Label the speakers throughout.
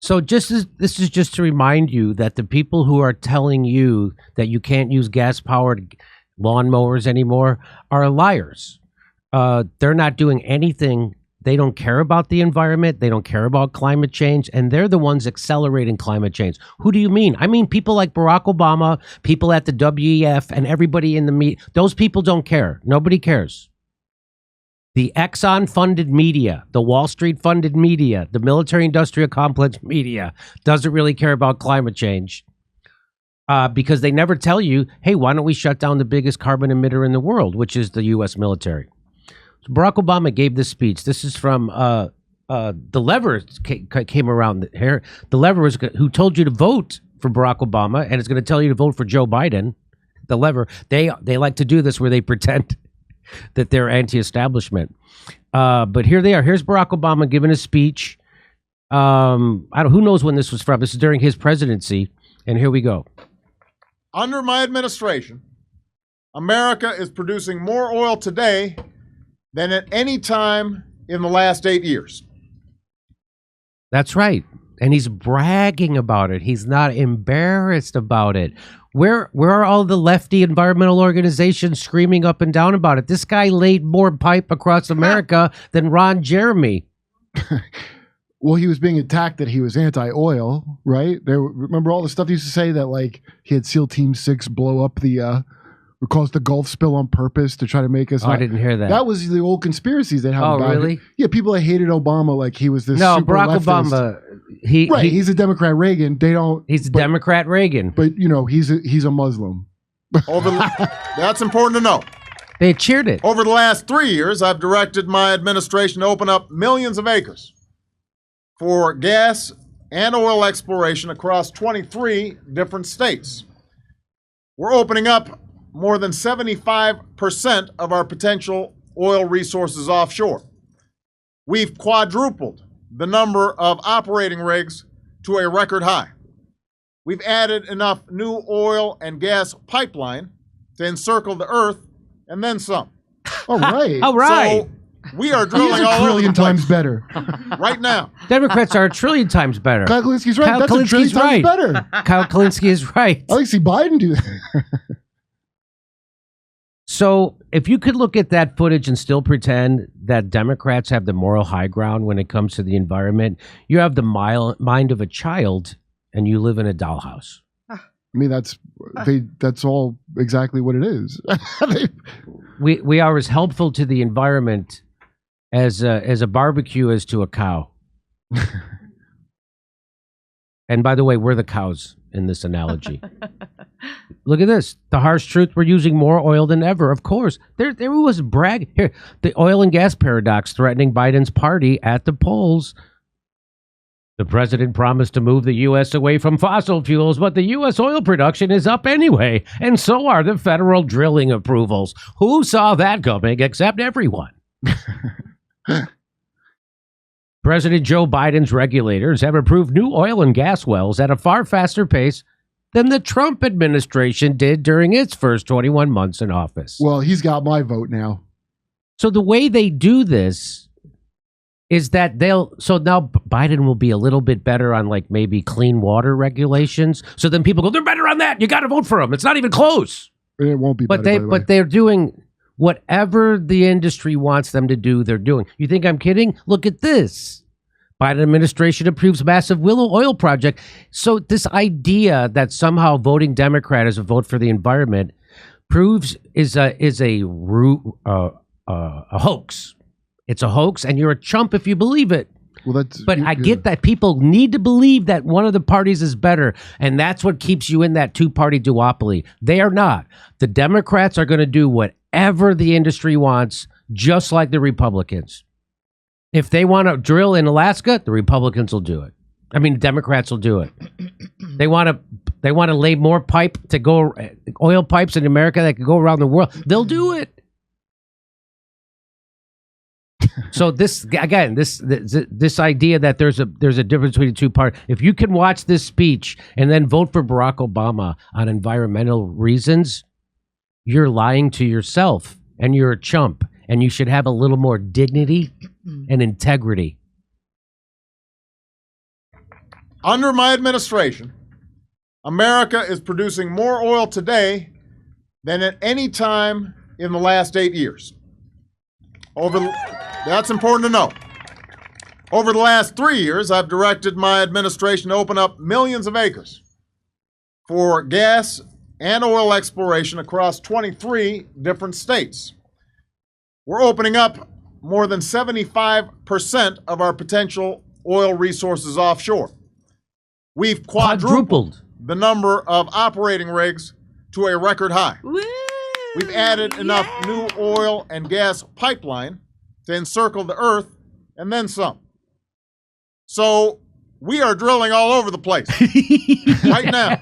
Speaker 1: So this is just to remind you that the people who are telling you that you can't use gas-powered lawnmowers anymore are liars. They're not doing anything. They don't care about the environment. They don't care about climate change. And they're the ones accelerating climate change. Who do you mean? I mean people like Barack Obama, people at the WEF, and everybody in the media. Those people don't care. Nobody cares. The Exxon-funded media, the Wall Street-funded media, the military-industrial complex media doesn't really care about climate change because they never tell you, hey, why don't we shut down the biggest carbon emitter in the world, which is the U.S. military. So Barack Obama gave this speech. This is from the Lever came around here. The Lever was who told you to vote for Barack Obama, and it's going to tell you to vote for Joe Biden. The Lever, they like to do this where they pretend that they're anti-establishment. But here they are. Here's Barack Obama giving a speech. Who knows when this was from. This is during his presidency. And here we go.
Speaker 2: Under my administration, America is producing more oil today than at any time in the last 8 years.
Speaker 1: That's right. And he's bragging about it. He's not embarrassed about it. Where are all the lefty environmental organizations screaming up and down about it? This guy laid more pipe across America than Ron Jeremy.
Speaker 3: Well, he was being attacked that he was anti-oil, right? Remember all the stuff he used to say that, like, he had SEAL Team 6 blow up or cause the Gulf spill on purpose to try to make us.
Speaker 1: I didn't hear that.
Speaker 3: That was the old conspiracies they had about
Speaker 1: really?
Speaker 3: it. Yeah, people that hated Obama, like he was this.
Speaker 1: No,
Speaker 3: super
Speaker 1: Barack
Speaker 3: leftist.
Speaker 1: Obama.
Speaker 3: He's a Democrat Reagan. They don't.
Speaker 1: He's a Democrat Reagan.
Speaker 3: But he's a Muslim.
Speaker 2: That's important to know.
Speaker 1: They cheered it.
Speaker 2: Over the last 3 years, I've directed my administration to open up millions of acres for gas and oil exploration across 23 different states. We're opening up more than 75% of our potential oil resources offshore. We've quadrupled the number of operating rigs to a record high. We've added enough new oil and gas pipeline to encircle the earth and then some.
Speaker 3: All right.
Speaker 1: All right.
Speaker 2: So we are drilling all over the
Speaker 3: trillion
Speaker 2: place
Speaker 3: times better.
Speaker 2: right now.
Speaker 1: Democrats are a trillion times better.
Speaker 3: Kyle Kalinski's right.
Speaker 1: Kyle
Speaker 3: That's
Speaker 1: Kalinski's
Speaker 3: a trillion times better.
Speaker 1: Kyle Kalinski is right.
Speaker 3: I like to see Biden do that.
Speaker 1: So if you could look at that footage and still pretend that Democrats have the moral high ground when it comes to the environment, you have the mind of a child and you live in a dollhouse.
Speaker 3: I mean, that's all exactly what it is.
Speaker 1: We are as helpful to the environment as a barbecue is to a cow. And by the way, we're the cows in this analogy. Look at this. The harsh truth, we're using more oil than ever. Of course. There was brag. Here, the oil and gas paradox threatening Biden's party at the polls. The president promised to move the U.S. away from fossil fuels, but the U.S. oil production is up anyway, and so are the federal drilling approvals. Who saw that coming except everyone? President Joe Biden's regulators have approved new oil and gas wells at a far faster pace than the Trump administration did during its first 21 months in office.
Speaker 3: Well, he's got my vote now.
Speaker 1: So the way they do this is that so now Biden will be a little bit better on like maybe clean water regulations. So then people go, they're better on that. You got to vote for them. It's not even close.
Speaker 3: It won't be better,
Speaker 1: but they're doing whatever the industry wants them to do, they're doing. You think I'm kidding? Look at this. Biden administration approves massive Willow oil project. So this idea that somehow voting Democrat is a vote for the environment proves is a hoax. It's a hoax, and you're a chump if you believe it.
Speaker 3: Well,
Speaker 1: I get that people need to believe that one of the parties is better, and that's what keeps you in that two-party duopoly. They are not. The Democrats are going to do whatever the industry wants, just like the Republicans. If they want to drill in Alaska, the Republicans will do it. I mean, Democrats will do it. They want to lay more oil pipes in America that can go around the world. They'll do it. So this again, this idea that there's a difference between the two parties. If you can watch this speech and then vote for Barack Obama on environmental reasons, you're lying to yourself and you're a chump, and you should have a little more dignity and integrity.
Speaker 2: Under my administration, America is producing more oil today than at any time in the last 8 years. That's important to know. Over the last 3 years, I've directed my administration to open up millions of acres for gas and oil exploration across 23 different states. We're opening up more than 75% of our potential oil resources offshore. We've quadrupled the number of operating rigs to a record high.
Speaker 4: Woo!
Speaker 2: We've added enough new oil and gas pipeline to encircle the earth and then some. So we are drilling all over the place right now.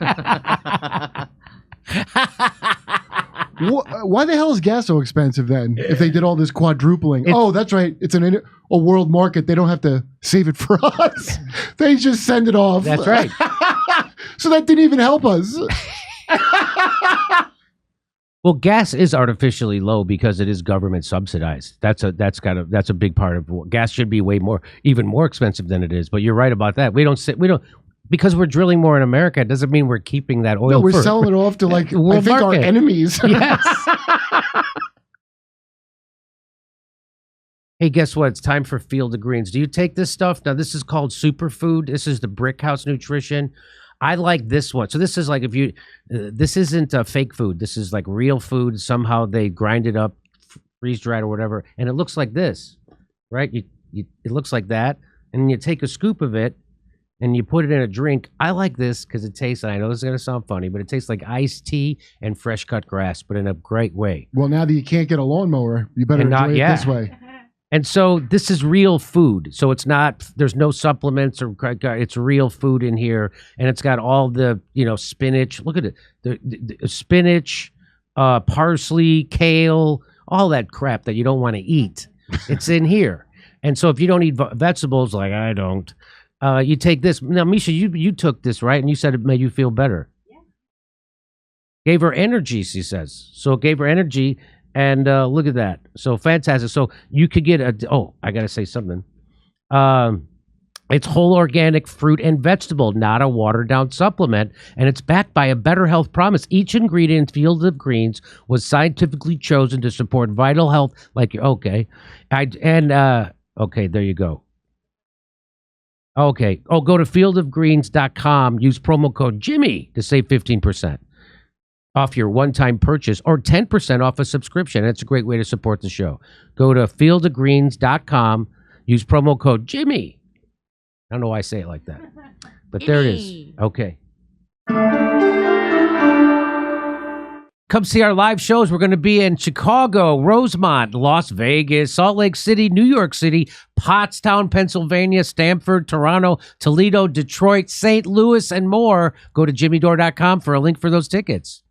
Speaker 3: Why the hell is gas so expensive then? If they did all this quadrupling, that's right. It's a world market. They don't have to save it for us. They just send it off.
Speaker 1: That's right.
Speaker 3: So that didn't even help us.
Speaker 1: Well, gas is artificially low because it is government subsidized. That's a big part of what gas should be even more expensive than it is. But you're right about that. Because we're drilling more in America, it doesn't mean we're keeping that oil.
Speaker 3: No, we're selling it off to our enemies.
Speaker 1: Yes. Hey, guess what? It's time for Field of Greens. Do you take this stuff? Now, this is called superfood. This is the Brick House Nutrition. I like this one. So this is like this isn't fake food. This is like real food. Somehow they grind it up, freeze dried or whatever, and it looks like this, right? It looks like that, and you take a scoop of it and you put it in a drink. I like this because it tastes, I know this is going to sound funny, but it tastes like iced tea and fresh cut grass, but in a great way.
Speaker 3: Well, now that you can't get a lawnmower, you better enjoy it this way.
Speaker 1: And so this is real food. So it's not, there's no supplements or it's real food in here. And it's got all the, spinach. Look at it. The spinach, parsley, kale, all that crap that you don't want to eat. It's in here. And so if you don't eat vegetables, like I don't, you take this. Now, Misha, you took this, right? And you said it made you feel better. Yeah. Gave her energy, she says. So it gave her energy. And look at that. So fantastic. So you could get I got to say something. It's whole organic fruit and vegetable, not a watered down supplement. And it's backed by a better health promise. Each ingredient in Field of Greens was scientifically chosen to support vital health. Okay, there you go. Okay. Go to fieldofgreens.com. Use promo code Jimmy to save 15%. Off your one-time purchase or 10% off a subscription. That's a great way to support the show. Go to fieldofgreens.com. Use promo code Jimmy. I don't know why I say it like that, but there it is. Okay. Come see our live shows. We're going to be in Chicago, Rosemont, Las Vegas, Salt Lake City, New York City, Pottstown, Pennsylvania, Stamford, Toronto, Toledo, Detroit, St. Louis, and more. Go to jimmydore.com for a link for those tickets.